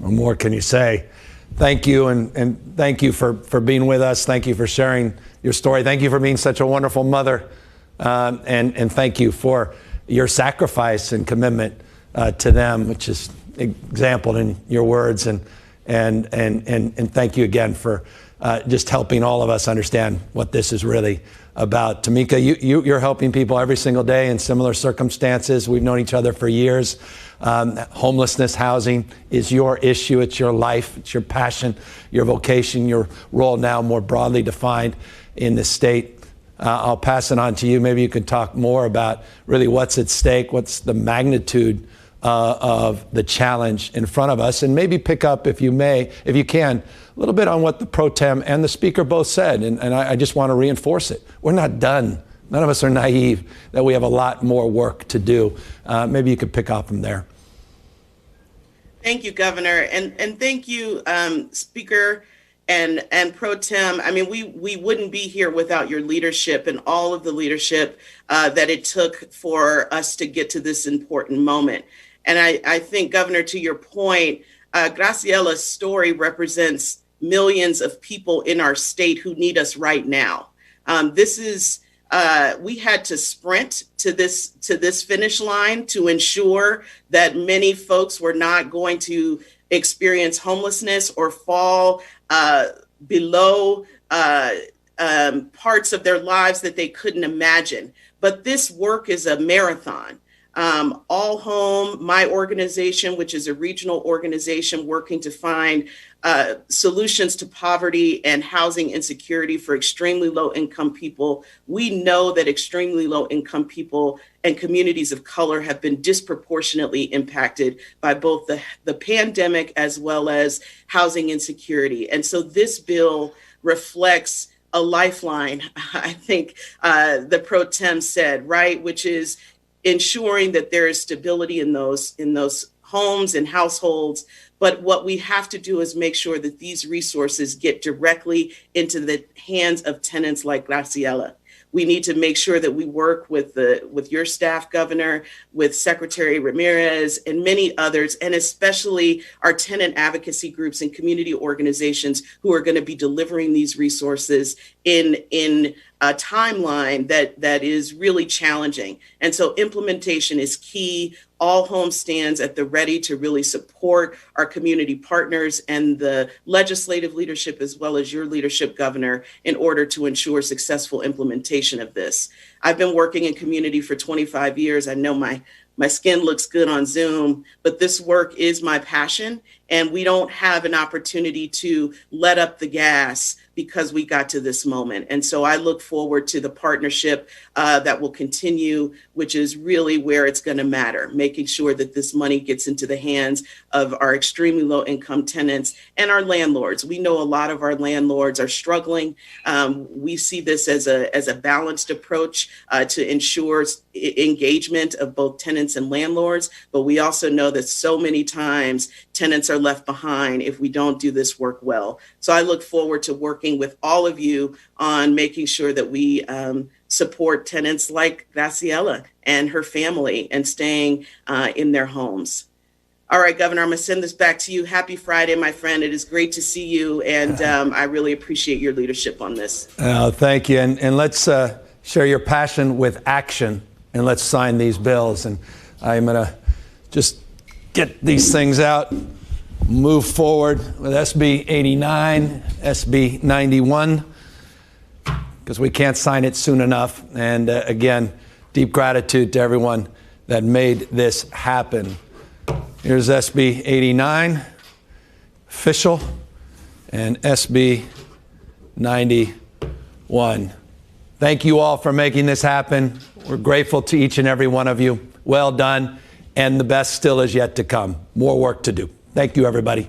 What more can you say? Thank you, and thank you for being with us. Thank you for sharing your story. Thank you for being such a wonderful mother, and thank you for your sacrifice and commitment to them, which is exampled in your words. And thank you again for just helping all of us understand what this is really about. Tamika, you're helping people every single day in similar circumstances. We've known each other for years. Homelessness, housing is your issue. It's your life. It's your passion, your vocation, your role now more broadly defined in the state. I'll pass it on to you. Maybe you could talk more about really what's at stake, what's the magnitude of the challenge in front of us, and maybe pick up, if you can, a little bit on what the pro tem and the speaker both said. And I just want to reinforce it. We're not done. None of us are naive that we have a lot more work to do. Maybe you could pick up from there. Thank you, Governor. And thank you, Speaker and pro tem. I mean, we wouldn't be here without your leadership and all of the leadership that it took for us to get to this important moment. And I think, Governor, to your point, Graciela's story represents millions of people in our state who need us right now. We had to sprint to this finish line to ensure that many folks were not going to experience homelessness or fall below parts of their lives that they couldn't imagine. But this work is a marathon. All Home, my organization, which is a regional organization working to find solutions to poverty and housing insecurity for extremely low income people. We know that extremely low income people and communities of color have been disproportionately impacted by both the pandemic as well as housing insecurity. And so this bill reflects a lifeline, I think the pro tem said, right, which is ensuring that there is stability in those homes and households. But what we have to do is make sure that these resources get directly into the hands of tenants like Graciela. We need to make sure that we work with your staff, Governor, with Secretary Ramirez and many others, and especially our tenant advocacy groups and community organizations who are going to be delivering these resources in a timeline that is really challenging. And so implementation is key. All Home stands at the ready to really support our community partners and the legislative leadership, as well as your leadership, Governor, in order to ensure successful implementation of this. I've been working in community for 25 years. I know my skin looks good on Zoom, but this work is my passion, and we don't have an opportunity to let up the gas because we got to this moment. And so I look forward to the partnership that will continue, which is really where it's going to matter, making sure that this money gets into the hands of our extremely low income tenants and our landlords. We know a lot of our landlords are struggling. We see this as a balanced approach to ensure engagement of both tenants and landlords, but we also know that so many times tenants are left behind if we don't do this work well. So I look forward to working with all of you on making sure that we support tenants like Graciela and her family and staying in their homes. All right, Governor, I'm going to send this back to you. Happy Friday, my friend. It is great to see you, and I really appreciate your leadership on this. Thank you. And let's share your passion with action, and let's sign these bills. And I'm going to just get these things out, move forward with SB 89, SB 91, because we can't sign it soon enough. And again, deep gratitude to everyone that made this happen. Here's SB 89, official, and SB 91. Thank you all for making this happen. We're grateful to each and every one of you. Well done. And the best still is yet to come. More work to do. Thank you, everybody.